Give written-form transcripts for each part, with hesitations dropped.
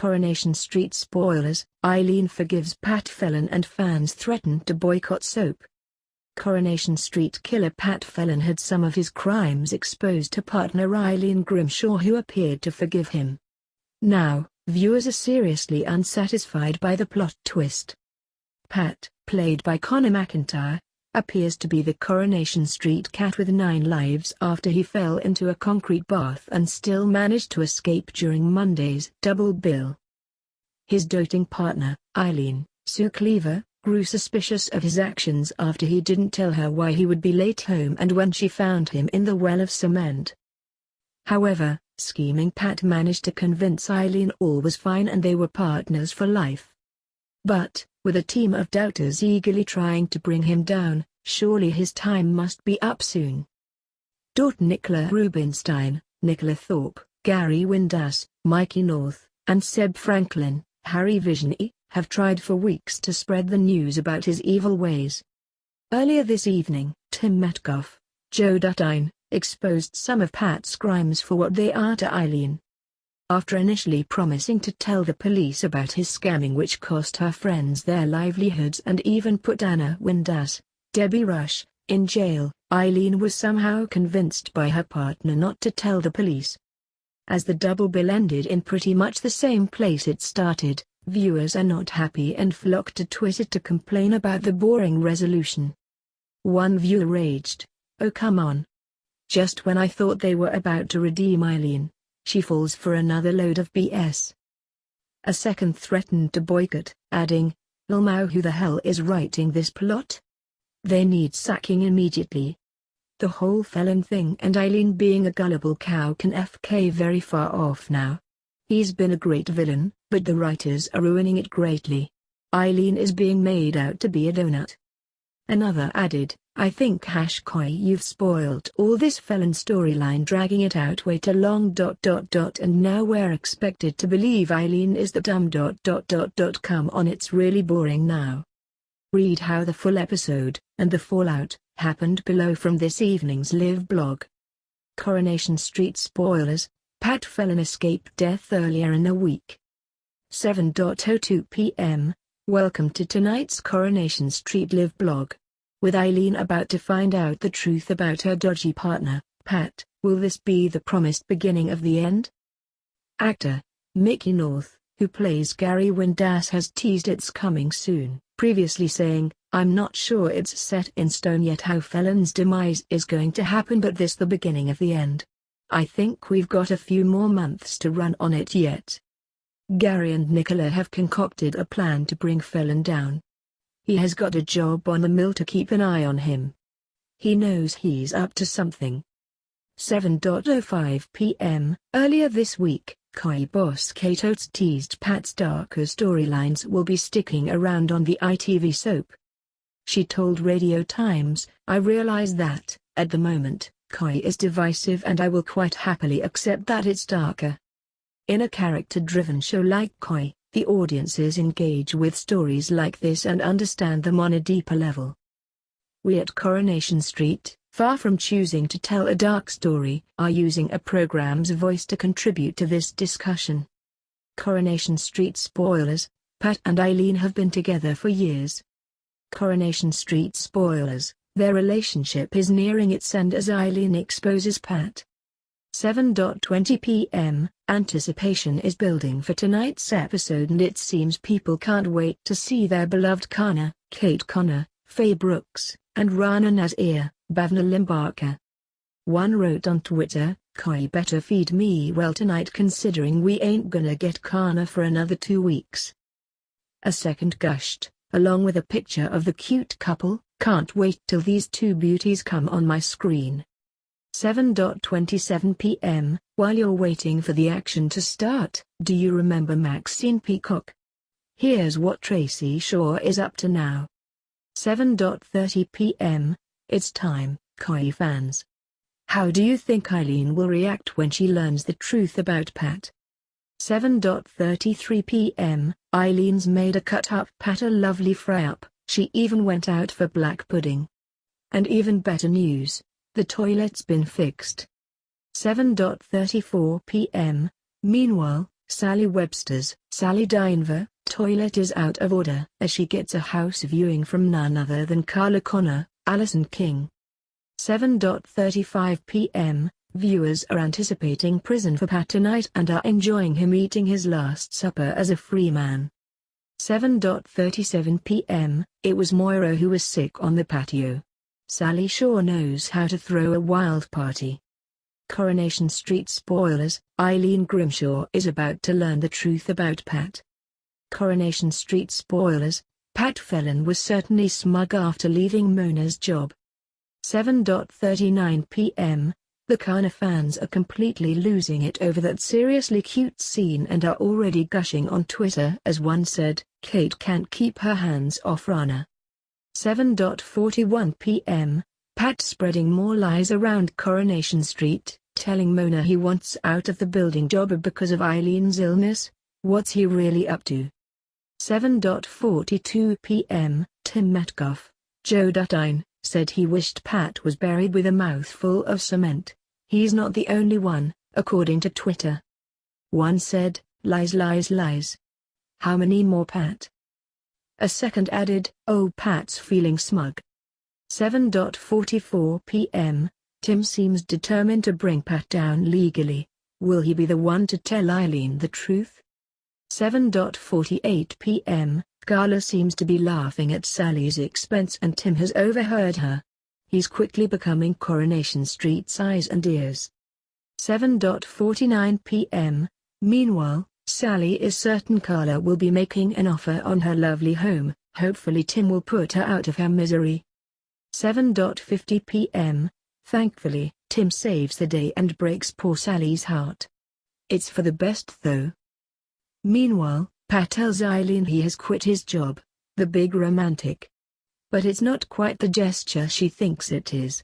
Coronation Street spoilers, Eileen forgives Pat Phelan and fans threaten to boycott soap. Coronation Street killer Pat Phelan had some of his crimes exposed to partner Eileen Grimshaw, who appeared to forgive him. Now, viewers are seriously unsatisfied by the plot twist. Pat, played by Connor McIntyre, appears to be the Coronation Street cat with 9 lives after he fell into a concrete bath and still managed to escape during Monday's double bill. His doting partner, Eileen Cleaver, grew suspicious of his actions after he didn't tell her why he would be late home and when she found him in the well of cement. However, scheming Pat managed to convince Eileen all was fine and they were partners for life. But, with a team of doubters eagerly trying to bring him down, surely his time must be up soon. Nicola Rubinstein, Nicola Thorpe, Gary Windass, Mikey North, and Seb Franklin, Harry Visiony, have tried for weeks to spread the news about his evil ways. Earlier this evening, Tim Metcalf, Joe Duttine, exposed some of Pat's crimes for what they are to Eileen. After initially promising to tell the police about his scamming which cost her friends their livelihoods and even put Anna Windass, Debbie Rush, in jail, Eileen was somehow convinced by her partner not to tell the police. As the double bill ended in pretty much the same place it started, viewers are not happy and flocked to Twitter to complain about the boring resolution. One viewer raged, "Oh come on. Just when I thought they were about to redeem Eileen, she falls for another load of BS." A second threatened to boycott, adding, "Lol, who the hell is writing this plot? They need sacking immediately. The whole Phelan thing and Eileen being a gullible cow can FK very far off now. He's been a great villain, but the writers are ruining it greatly. Eileen is being made out to be a donut." Another added, "I think #Koi you've spoiled all this Phelan storyline, dragging it out way too long. And now we're expected to believe Eileen is the dumb. Come on, it's really boring now." Read how the full episode, and the fallout, happened below from this evening's live blog. Coronation Street spoilers, Pat Phelan escaped death earlier in the week. 7:02 p.m. Welcome to tonight's Coronation Street live blog. With Eileen about to find out the truth about her dodgy partner, Pat, will this be the promised beginning of the end? Actor Mickey North, who plays Gary Windass, has teased it's coming soon, previously saying, "I'm not sure it's set in stone yet how Phelan's demise is going to happen, but this the beginning of the end. I think we've got a few more months to run on it yet." Gary and Nicola have concocted a plan to bring Phelan down. He has got a job on the mill to keep an eye on him. He knows he's up to something. 7:05 p.m. Earlier this week, Koi boss Kate Oates teased Pat's darker storylines will be sticking around on the ITV soap. She told Radio Times, "I realize that, at the moment, Koi is divisive and I will quite happily accept that it's darker. In a character-driven show like Koi, the audiences engage with stories like this and understand them on a deeper level." We at Coronation Street, far from choosing to tell a dark story, are using a program's voice to contribute to this discussion. Coronation Street spoilers, Pat and Eileen have been together for years. Coronation Street spoilers, their relationship is nearing its end as Eileen exposes Pat. 7:20 p.m. Anticipation is building for tonight's episode and it seems people can't wait to see their beloved Connor, Kate Connor, Faye Brooks, and Rana Nazir, Bhavna Limbachar. One wrote on Twitter, "Koi better feed me well tonight considering we ain't gonna get Connor for another 2 weeks." A second gushed, along with a picture of the cute couple, "Can't wait till these two beauties come on my screen." 7:27 p.m. While you're waiting for the action to start, do you remember Maxine Peacock? Here's what Tracy Shaw is up to now. 7:30 p.m. It's time, Koi fans. How do you think Eileen will react when she learns the truth about Pat? 7:33 p.m. Eileen's made a cut-up Pat a lovely fry-up, she even went out for black pudding. And even better news, the toilet's been fixed. 7:34 p.m. Meanwhile, Sally Webster's Sally Dinver toilet is out of order as she gets a house viewing from none other than Carla Connor, Alison King. 7:35 p.m. Viewers are anticipating prison for Pat tonight and are enjoying him eating his last supper as a free man. 7:37 p.m. It was Moira who was sick on the patio. Sally sure knows how to throw a wild party. Coronation Street spoilers, Eileen Grimshaw is about to learn the truth about Pat. Coronation Street spoilers, Pat Phelan was certainly smug after leaving Mona's job. 7:39 p.m. The Connor fans are completely losing it over that seriously cute scene and are already gushing on Twitter as one said, "Kate can't keep her hands off Rana." 7:41 p.m. Pat spreading more lies around Coronation Street, telling Mona he wants out of the building job because of Eileen's illness. What's he really up to? 7:42 p.m. Tim Metcalf, Joe Duttine, said he wished Pat was buried with a mouthful of cement. He's not the only one, according to Twitter. One said, "Lies, lies, lies. How many more, Pat?" A second added, "Oh, Pat's feeling smug." 7:44 p.m. Tim seems determined to bring Pat down legally. Will he be the one to tell Eileen the truth? 7:48 p.m. Carla seems to be laughing at Sally's expense and Tim has overheard her. He's quickly becoming Coronation Street's eyes and ears. 7:49 p.m. Meanwhile, Sally is certain Carla will be making an offer on her lovely home. Hopefully Tim will put her out of her misery. 7:50 p.m. Thankfully, Tim saves the day and breaks poor Sally's heart. It's for the best though. Meanwhile, Pat tells Eileen he has quit his job, the big romantic. But it's not quite the gesture she thinks it is.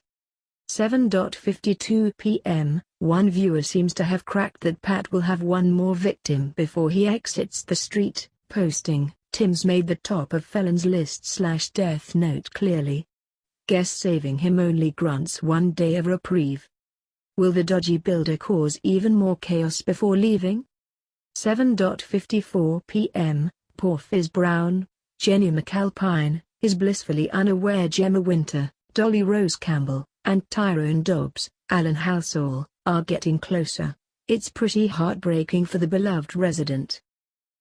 7:52 p.m. One viewer seems to have cracked that Pat will have one more victim before he exits the street, posting, "Tim's made the top of Phelan's list/death note clearly. Guess saving him only grants one day of reprieve. Will the dodgy builder cause even more chaos before leaving?" 7:54 p.m. Poor Fizz Brown, Jenny McAlpine, is blissfully unaware Gemma Winter, Dolly Rose Campbell, and Tyrone Dobbs, Alan Halsall, are getting closer. It's pretty heartbreaking for the beloved resident.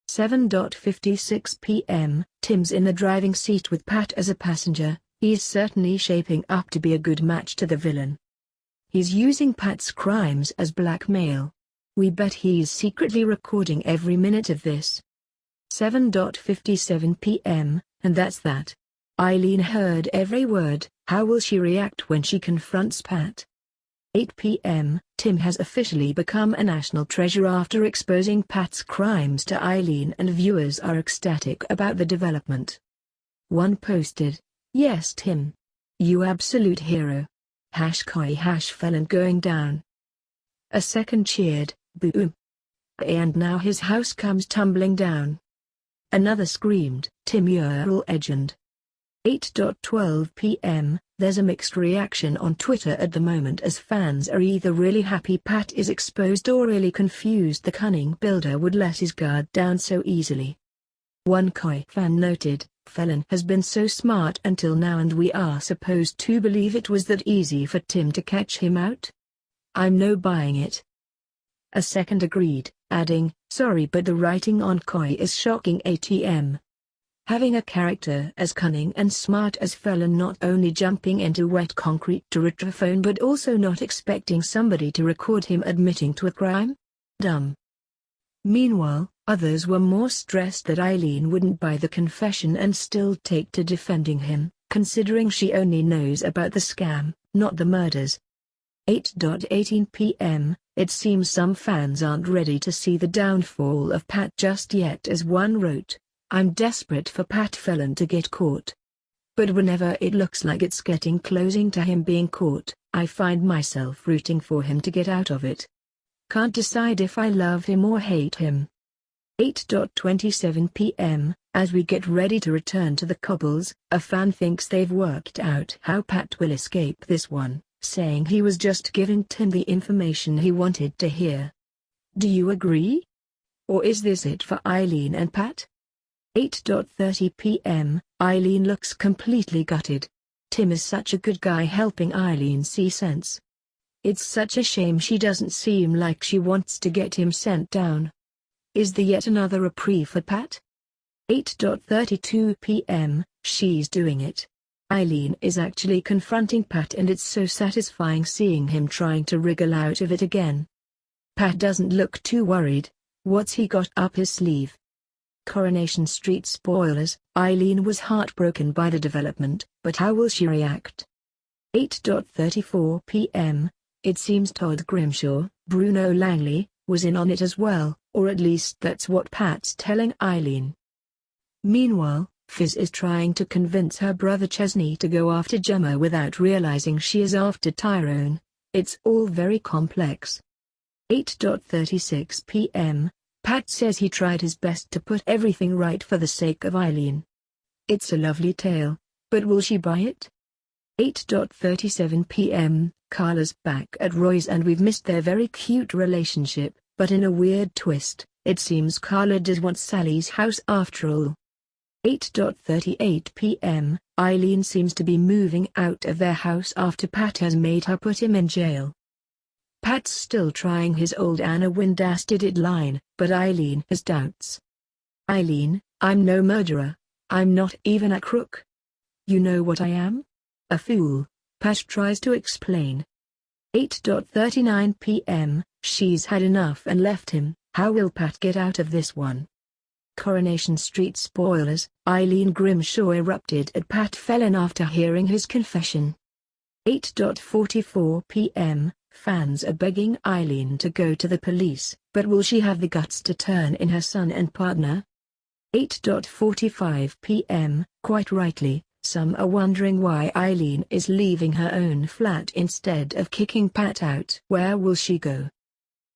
7:56 p.m. Tim's in the driving seat with Pat as a passenger. He's certainly shaping up to be a good match to the villain. He's using Pat's crimes as blackmail. We bet he's secretly recording every minute of this. 7:57 p.m. And that's that. Eileen heard every word. How will she react when she confronts Pat? 8 p.m. Tim has officially become a national treasure after exposing Pat's crimes to Eileen and viewers are ecstatic about the development. One posted, "Yes Tim. You absolute hero. #Phelan going down." A second cheered, "Boom. And now his house comes tumbling down." Another screamed, "Tim you're a legend." 8:12 p.m. There's a mixed reaction on Twitter at the moment as fans are either really happy Pat is exposed or really confused the cunning builder would let his guard down so easily. One Koi fan noted, "Phelan has been so smart until now and we are supposed to believe it was that easy for Tim to catch him out? I'm no buying it." A second agreed, adding, "Sorry but the writing on Koi is shocking ATM. Having a character as cunning and smart as Phelan not only jumping into wet concrete to retrieve a phone but also not expecting somebody to record him admitting to a crime? Dumb." Meanwhile, others were more stressed that Eileen wouldn't buy the confession and still take to defending him, considering she only knows about the scam, not the murders. 8:18 p.m. It seems some fans aren't ready to see the downfall of Pat just yet as one wrote, "I'm desperate for Pat Phelan to get caught. But whenever it looks like it's getting closing to him being caught, I find myself rooting for him to get out of it. Can't decide if I love him or hate him." 8:27 p.m. As we get ready to return to the cobbles, a fan thinks they've worked out how Pat will escape this one, saying he was just giving Tim the information he wanted to hear. Do you agree? Or is this it for Eileen and Pat? 8:30 p.m. Eileen looks completely gutted. Tim is such a good guy helping Eileen see sense. It's such a shame she doesn't seem like she wants to get him sent down. Is there yet another reprieve for Pat? 8:32 p.m. She's doing it. Eileen is actually confronting Pat, and it's so satisfying seeing him trying to wriggle out of it again. Pat doesn't look too worried. What's he got up his sleeve? Coronation Street spoilers. Eileen was heartbroken by the development, but how will she react? 8:34 p.m. It seems Todd Grimshaw, Bruno Langley, was in on it as well, or at least that's what Pat's telling Eileen. Meanwhile, Fizz is trying to convince her brother Chesney to go after Gemma without realizing she is after Tyrone. It's all very complex. 8:36 p.m. Pat says he tried his best to put everything right for the sake of Eileen. It's a lovely tale, but will she buy it? 8:37 p.m. Carla's back at Roy's and we've missed their very cute relationship, but in a weird twist, it seems Carla does want Sally's house after all. 8:38 p.m. Eileen seems to be moving out of their house after Pat has made her put him in jail. Pat's still trying his old Anna Windass did it line, but Eileen has doubts. Eileen, I'm no murderer. I'm not even a crook. You know what I am? A fool, Pat tries to explain. 8:39 p.m. She's had enough and left him. How will Pat get out of this one? Coronation Street spoilers. Eileen Grimshaw erupted at Pat Phelan after hearing his confession. 8:44 p.m. Fans are begging Eileen to go to the police, but will she have the guts to turn in her son and partner? 8:45 p.m. Quite rightly, some are wondering why Eileen is leaving her own flat instead of kicking Pat out. Where will she go?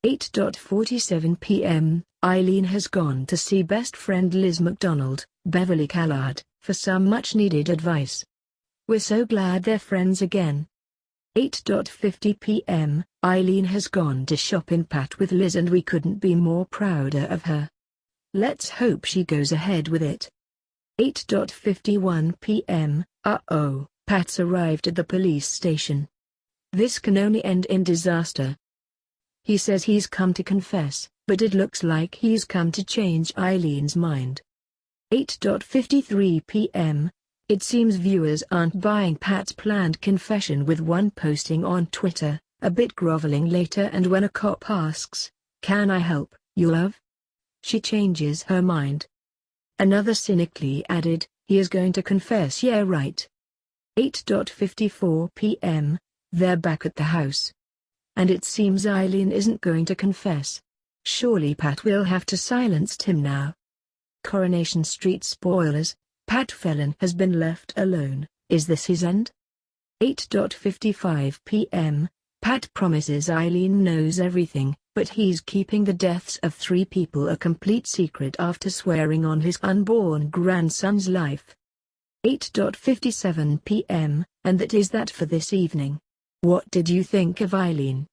8:47 p.m. Eileen has gone to see best friend Liz McDonald, Beverly Callard, for some much-needed advice. We're so glad they're friends again. 8:50 p.m. Eileen has gone to shop in Pat with Liz and we couldn't be more prouder of her. Let's hope she goes ahead with it. 8:51 p.m. Uh-oh, Pat's arrived at the police station. This can only end in disaster. He says he's come to confess, but it looks like he's come to change Eileen's mind. 8:53 p.m. It seems viewers aren't buying Pat's planned confession, with one posting on Twitter, a bit groveling later, and when a cop asks, "Can I help, you love?" she changes her mind. Another cynically added, "He is going to confess, yeah right." 8:54 p.m. They're back at the house. And it seems Eileen isn't going to confess. Surely Pat will have to silence him now. Coronation Street spoilers. Pat Phelan has been left alone. Is this his end? 8:55 p.m. Pat promises Eileen knows everything, but he's keeping the deaths of 3 people a complete secret after swearing on his unborn grandson's life. 8:57 p.m. And that is that for this evening. What did you think of Eileen?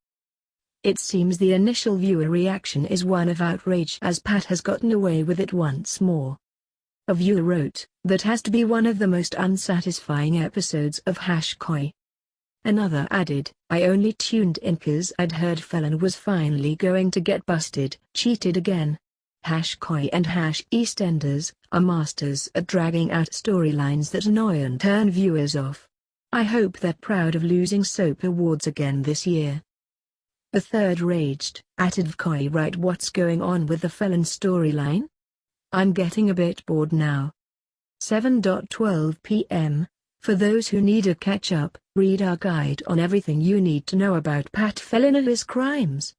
It seems the initial viewer reaction is one of outrage as Pat has gotten away with it once more. A viewer wrote, "That has to be one of the most unsatisfying episodes of #Koi." Another added, "I only tuned in 'cause I'd heard Phelan was finally going to get busted, cheated again." #Koi and #EastEnders are masters at dragging out storylines that annoy and turn viewers off. I hope they're proud of losing soap awards again this year. The third raged, @Koi, right, what's going on with the Phelan storyline? I'm getting a bit bored now. 7:12 p.m. For those who need a catch-up, read our guide on everything you need to know about Pat Phelan and his crimes.